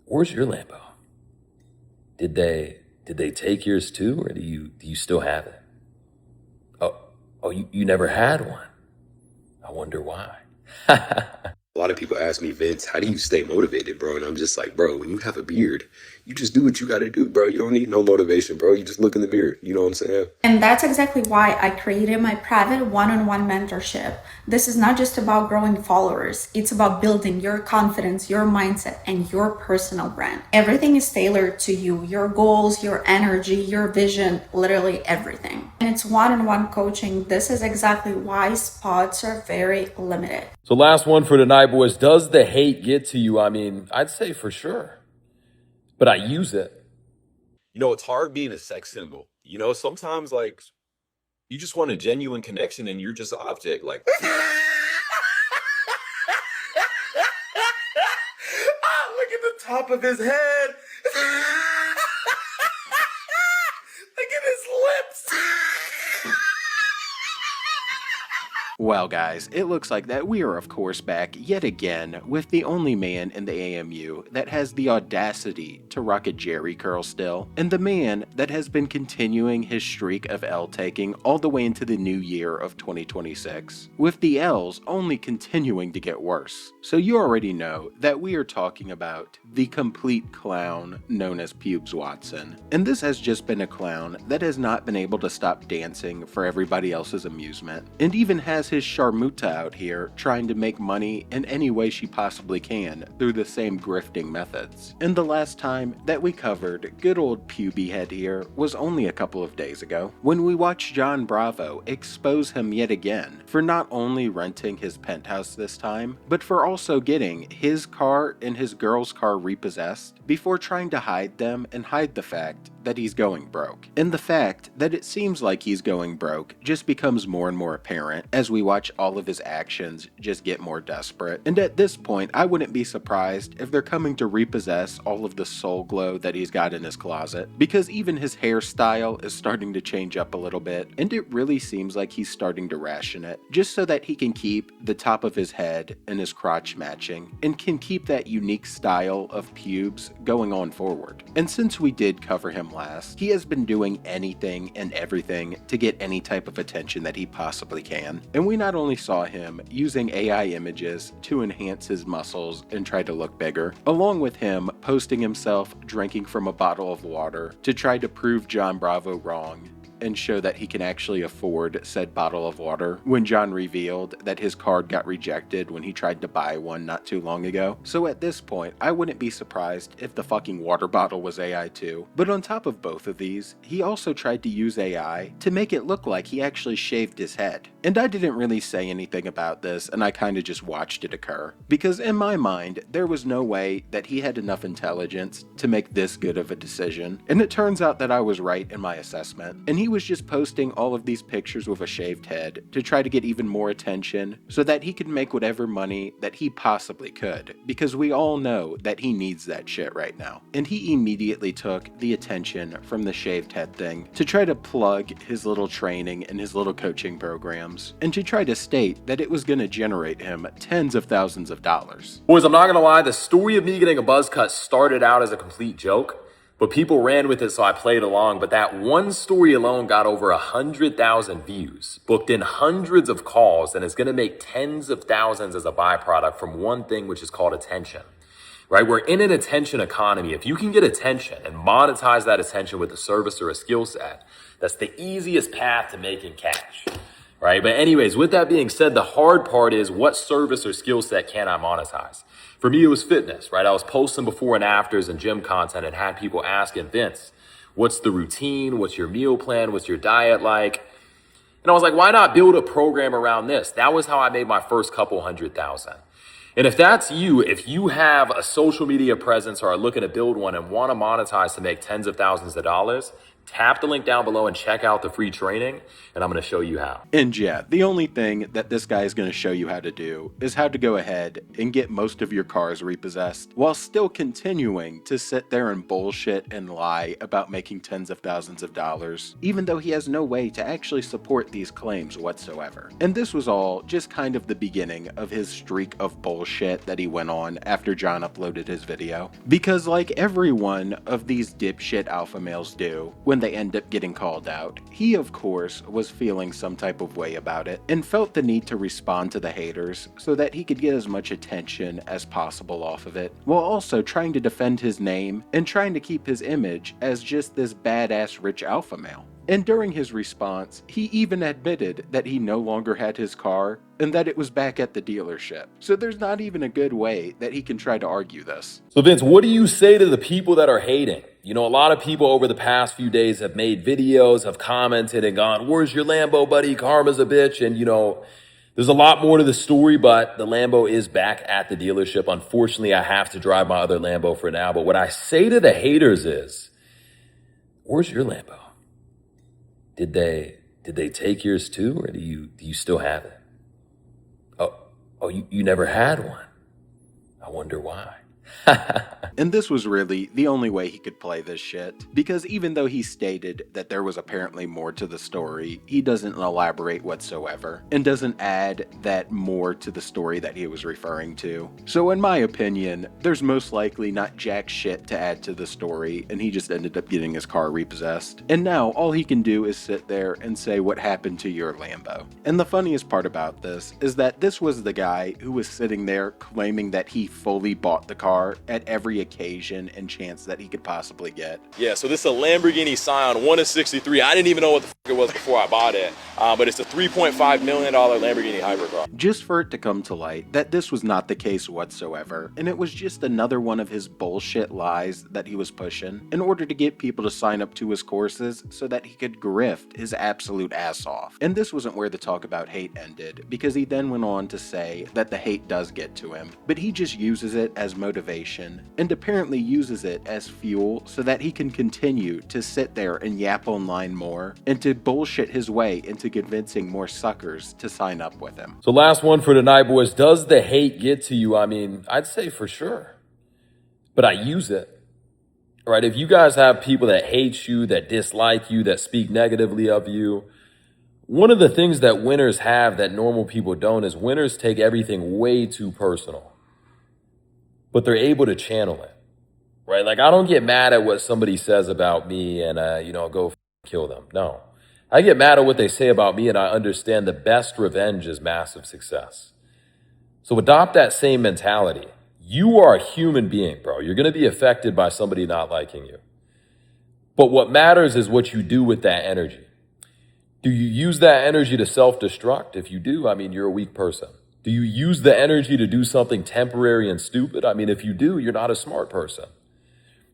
Where's your Lambo? Did they take yours too, or do you still have it? Oh, you never had one. I wonder why. A lot of people ask me, Vince, how do you stay motivated, bro? And I'm just like, bro, when you have a beard, you just do what you got to do, bro. You don't need no motivation, bro. You just look in the mirror. You know what I'm saying? And that's exactly why I created my private one-on-one mentorship. This is not just about growing followers. It's about building your confidence, your mindset, and your personal brand. Everything is tailored to you, your goals, your energy, your vision, literally everything. And it's one-on-one coaching. This is exactly why spots are very limited. So last one for tonight, boys. Does the hate get to you? I mean, I'd say for sure, but I use it. You know, it's hard being a sex symbol. You know, sometimes like you just want a genuine connection and you're just an object. Like, Oh, look at the top of his head. Look at his lips. Well guys, it looks like that we are of course back yet again with the only man in the AMU that has the audacity to rock a Jerry curl still, and the man that has been continuing his streak of L taking all the way into the new year of 2026, with the L's only continuing to get worse. So you already know that we are talking about the complete clown known as Pubes Watson, and this has just been a clown that has not been able to stop dancing for everybody else's amusement, and even has his Sharmuta out here trying to make money in any way she possibly can through the same grifting methods. And the last time that we covered good old Puby Head here was only a couple of days ago, when we watched John Bravo expose him yet again for not only renting his penthouse this time, but for also getting his car and his girl's car repossessed before trying to hide them and hide the fact that he's going broke. And the fact that it seems like he's going broke just becomes more and more apparent as we watch all of his actions just get more desperate. And at this point, I wouldn't be surprised if they're coming to repossess all of the soul glow that he's got in his closet, because even his hairstyle is starting to change up a little bit, and it really seems like he's starting to ration it, just so that he can keep the top of his head and his crotch matching, and can keep that unique style of pubes going on forward. And since we did cover him last, he has been doing anything and everything to get any type of attention that he possibly can. And we not only saw him using AI images to enhance his muscles and try to look bigger, along with him posting himself drinking from a bottle of water to try to prove John Bravo wrong and show that he can actually afford said bottle of water when John revealed that his card got rejected when he tried to buy one not too long ago. So at this point, I wouldn't be surprised if the fucking water bottle was AI too. But on top of both of these, he also tried to use AI to make it look like he actually shaved his head. And I didn't really say anything about this, and I kinda just watched it occur, because in my mind, there was no way that he had enough intelligence to make this good of a decision. And it turns out that I was right in my assessment, and he was just posting all of these pictures with a shaved head to try to get even more attention so that he could make whatever money that he possibly could, because we all know that he needs that shit right now. And he immediately took the attention from the shaved head thing to try to plug his little training and his little coaching programs, and to try to state that it was going to generate him tens of thousands of dollars. Boys, I'm not gonna lie, the story of me getting a buzz cut started out as a complete joke, but people ran with it, so I played along. But that one story alone got over 100,000 views, booked in hundreds of calls, and is gonna make tens of thousands as a byproduct from one thing, which is called attention. Right? We're in an attention economy. If you can get attention and monetize that attention with a service or a skill set, that's the easiest path to making cash. Right? But anyways, with that being said, the hard part is, what service or skill set can I monetize? For me, it was fitness, right? I was posting before and afters and gym content and had people asking, Vince, what's the routine? What's your meal plan? What's your diet like? And I was like, why not build a program around this? That was how I made my first couple 100,000. And if that's you, if you have a social media presence or are looking to build one and want to monetize to make tens of thousands of dollars, Tap the link down below and check out the free training, and I'm going to show you how. And yeah, the only thing that this guy is going to show you how to do is how to go ahead and get most of your cars repossessed while still continuing to sit there and bullshit and lie about making tens of thousands of dollars, even though he has no way to actually support these claims whatsoever. And this was all just kind of the beginning of his streak of bullshit that he went on after John uploaded his video. Because like every one of these dipshit alpha males do, when they end up getting called out, he of course was feeling some type of way about it and felt the need to respond to the haters so that he could get as much attention as possible off of it, while also trying to defend his name and trying to keep his image as just this badass rich alpha male. And during his response, he even admitted that he no longer had his car and that it was back at the dealership. So there's not even a good way that he can try to argue this. So Vince, what do you say to the people that are hating? You know, a lot of people over the past few days have made videos, have commented and gone, "Where's your Lambo, buddy? Karma's a bitch." And you know, there's a lot more to the story, but the Lambo is back at the dealership. Unfortunately, I have to drive my other Lambo for now. But what I say to the haters is, where's your Lambo? Did they take yours too, or do you still have it? Oh, you never had one. I wonder why. And this was really the only way he could play this shit, because even though he stated that there was apparently more to the story, he doesn't elaborate whatsoever, and doesn't add that more to the story that he was referring to. So in my opinion, there's most likely not jack shit to add to the story, and he just ended up getting his car repossessed. And now all he can do is sit there and say what happened to your Lambo. And the funniest part about this is that this was the guy who was sitting there claiming that he fully bought the car at every occasion and chance that he could possibly get. Yeah, so this is a Lamborghini Scion 1 of 63. I didn't even know what the fuck it was before I bought it, but it's a $3.5 million Lamborghini hypercar. Just for it to come to light that this was not the case whatsoever, and it was just another one of his bullshit lies that he was pushing in order to get people to sign up to his courses so that he could grift his absolute ass off. And this wasn't where the talk about hate ended, because he then went on to say that the hate does get to him, but he just uses it as motivation and apparently uses it as fuel so that he can continue to sit there and yap online more and to bullshit his way into convincing more suckers to sign up with him. So last one for tonight, boys. Does the hate get to you? I mean, I'd say for sure, but I use it. Right? If you guys have people that hate you, that dislike you, that speak negatively of you, one of the things that winners have that normal people don't is winners take everything way too personal, but they're able to channel it, right? Like, I don't get mad at what somebody says about me and, go kill them. No, I get mad at what they say about me, and I understand the best revenge is massive success. So adopt that same mentality. You are a human being, bro. You're going to be affected by somebody not liking you. But what matters is what you do with that energy. Do you use that energy to self-destruct? If you do, I mean, you're a weak person. Do you use the energy to do something temporary and stupid? I mean, if you do, you're not a smart person.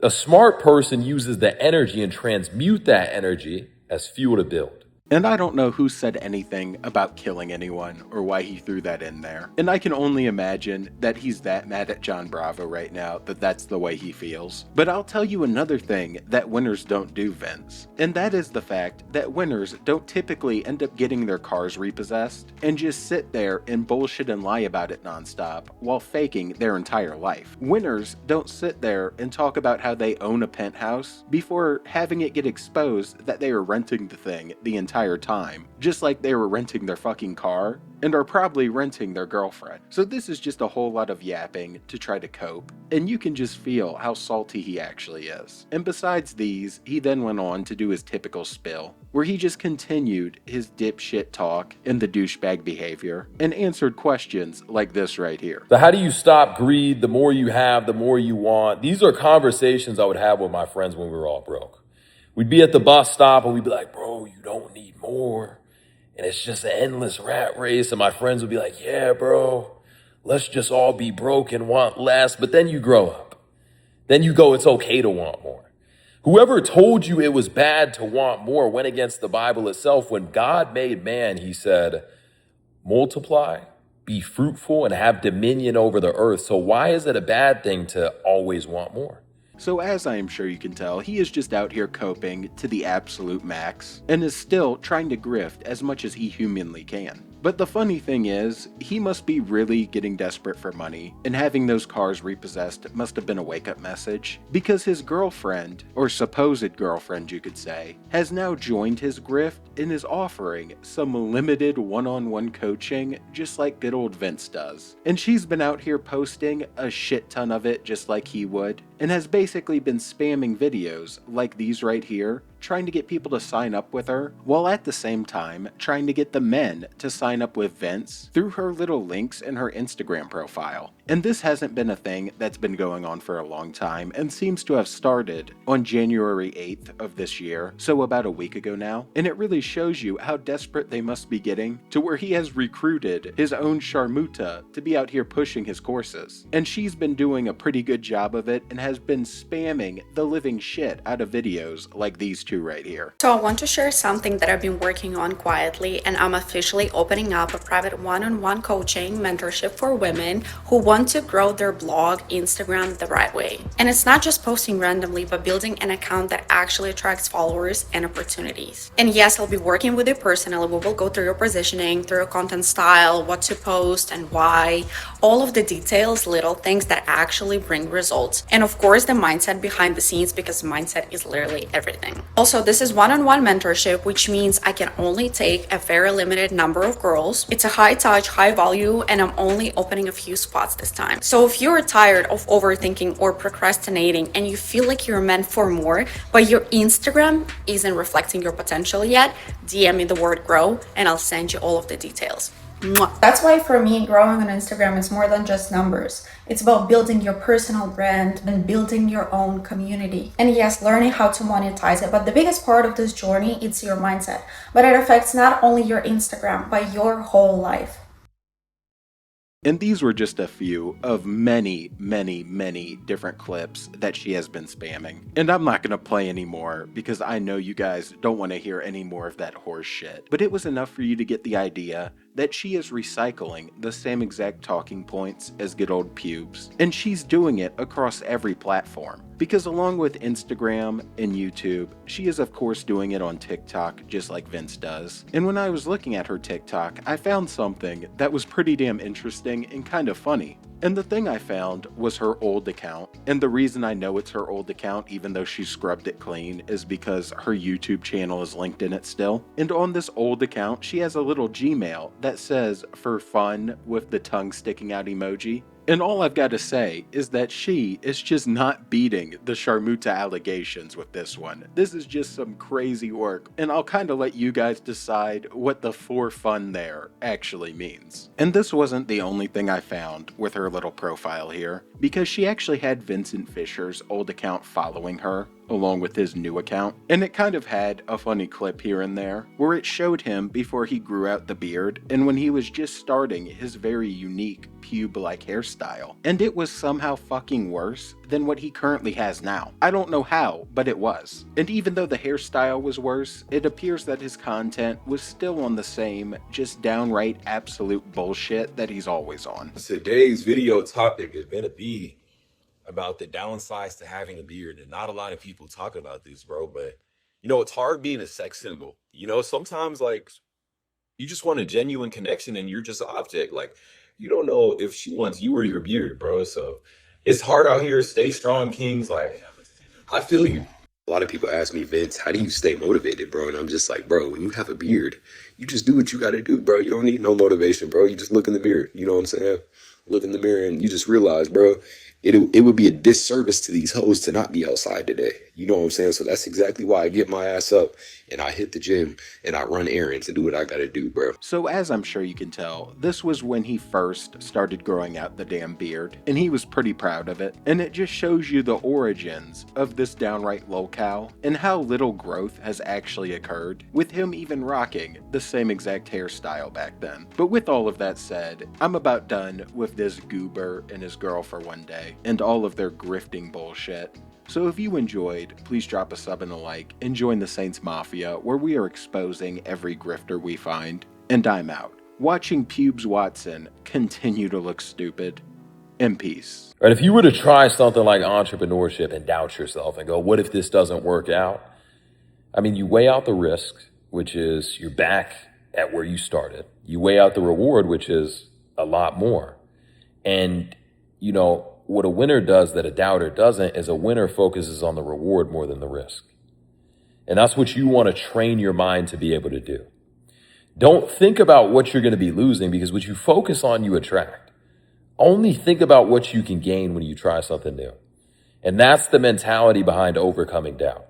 A smart person uses the energy and transmute that energy as fuel to build. And I don't know who said anything about killing anyone or why he threw that in there. And I can only imagine that he's that mad at John Bravo right now that that's the way he feels. But I'll tell you another thing that winners don't do, Vince. And that is the fact that winners don't typically end up getting their cars repossessed and just sit there and bullshit and lie about it nonstop while faking their entire life. Winners don't sit there and talk about how they own a penthouse before having it get exposed that they are renting the thing the entire time, just like they were renting their fucking car and are probably renting their girlfriend. So this is just a whole lot of yapping to try to cope, and you can just feel how salty he actually is. And besides these, he then went on to do his typical spill, where he just continued his dipshit talk and the douchebag behavior, and answered questions like this right here. So how do you stop greed? The more you have, the more you want. These are conversations I would have with my friends when we were all broke. We'd be at the bus stop and we'd be like, "Bro, you don't need more." And it's just an endless rat race. And my friends would be like, "Yeah, bro, let's just all be broke and want less." But then you grow up. Then you go, it's okay to want more. Whoever told you it was bad to want more went against the Bible itself. When God made man, he said, multiply, be fruitful, and have dominion over the earth. So why is it a bad thing to always want more? So as I am sure you can tell, he is just out here coping to the absolute max, and is still trying to grift as much as he humanly can. But the funny thing is, he must be really getting desperate for money, and having those cars repossessed must have been a wake-up message, because his girlfriend, or supposed girlfriend you could say, has now joined his grift and is offering some limited one-on-one coaching just like good old Vince does. And she's been out here posting a shit ton of it just like he would, and has basically been spamming videos like these right here, trying to get people to sign up with her, while at the same time trying to get the men to sign up with Vince through her little links in her Instagram profile. And this hasn't been a thing that's been going on for a long time, and seems to have started on January 8th of this year, so about a week ago now, and it really shows you how desperate they must be getting to where he has recruited his own Sharmuta to be out here pushing his courses. And she's been doing a pretty good job of it, and has been spamming the living shit out of videos like these two right here. So I want to share something that I've been working on quietly, and I'm officially opening up a private one-on-one coaching mentorship for women who want to grow their blog, Instagram the right way. And it's not just posting randomly, but building an account that actually attracts followers and opportunities. And yes, I'll be working with you personally. We will go through your positioning, through your content style, what to post and why, all of the details, little things that actually bring results. And of course, the mindset behind the scenes, because mindset is literally everything. Also, this is one-on-one mentorship, which means I can only take a very limited number of girls. It's a high touch, high value, and I'm only opening a few spots this time. So if you're tired of overthinking or procrastinating and you feel like you're meant for more, but your Instagram isn't reflecting your potential yet, DM me the word grow and I'll send you all of the details. That's why for me, growing on Instagram is more than just numbers. It's about building your personal brand and building your own community. And yes, learning how to monetize it. But the biggest part of this journey, it's your mindset. But it affects not only your Instagram, but your whole life. And these were just a few of many, many, many different clips that she has been spamming. And I'm not going to play any more because I know you guys don't want to hear any more of that horse shit. But it was enough for you to get the idea that she is recycling the same exact talking points as good old Pubes. And she's doing it across every platform. Because along with Instagram and YouTube, she is of course doing it on TikTok just like Vince does. And when I was looking at her TikTok, I found something that was pretty damn interesting and kind of funny. And the thing I found was her old account. And the reason I know it's her old account, even though she scrubbed it clean, is because her YouTube channel is linked in it still. And on this old account, she has a little Gmail that says "for fun" with the tongue sticking out emoji. And all I've got to say is that she is just not beating the Sharmuta allegations with this one. This is just some crazy work, and I'll kind of let you guys decide what the "for fun" there actually means. And this wasn't the only thing I found with her little profile here, because she actually had Vincent Fischer's old account following her, along with his new account, and it kind of had a funny clip here and there where it showed him before he grew out the beard and when he was just starting his very unique pube-like hairstyle, and it was somehow fucking worse than what he currently has now. I don't know how, but it was. And even though the hairstyle was worse, it appears that his content was still on the same, just downright absolute bullshit that he's always on. Today's video topic is gonna be about the downsides to having a beard, and not a lot of people talk about this, bro. But it's hard being a sex symbol. Sometimes like you just want a genuine connection, and you're just an object. Like you don't know if she wants you or your beard, bro. So it's hard out here. Stay strong, kings. Like I feel you. A lot of people ask me, Vince, how do you stay motivated, bro? And I'm just like, bro, when you have a beard, you just do what you got to do, bro. You don't need no motivation, bro. You just look in the mirror. You know what I'm saying? Look in the mirror and you just realize, bro, it would be a disservice to these hoes to not be outside today. You know what I'm saying? So that's exactly why I get my ass up and I hit the gym and I run errands and do what I gotta do, bro. So as I'm sure you can tell, this was when he first started growing out the damn beard, and he was pretty proud of it. And it just shows you the origins of this downright lolcow and how little growth has actually occurred, with him even rocking the same exact hairstyle back then. But with all of that said, I'm about done with this goober and his girl for one day, and all of their grifting bullshit. So if you enjoyed, please drop a sub and a like, and join the Saints Mafia, where we are exposing every grifter we find. And I'm out, watching Pubes Watson continue to look stupid. in peace. Right? If you were to try something like entrepreneurship and doubt yourself and go, what if this doesn't work out? I mean, you weigh out the risk, which is you're back at where you started. You weigh out the reward, which is a lot more. And, you know, what a winner does that a doubter doesn't is a winner focuses on the reward more than the risk. And that's what you want to train your mind to be able to do. Don't think about what you're going to be losing, because what you focus on, you attract. Only think about what you can gain when you try something new. And that's the mentality behind overcoming doubt.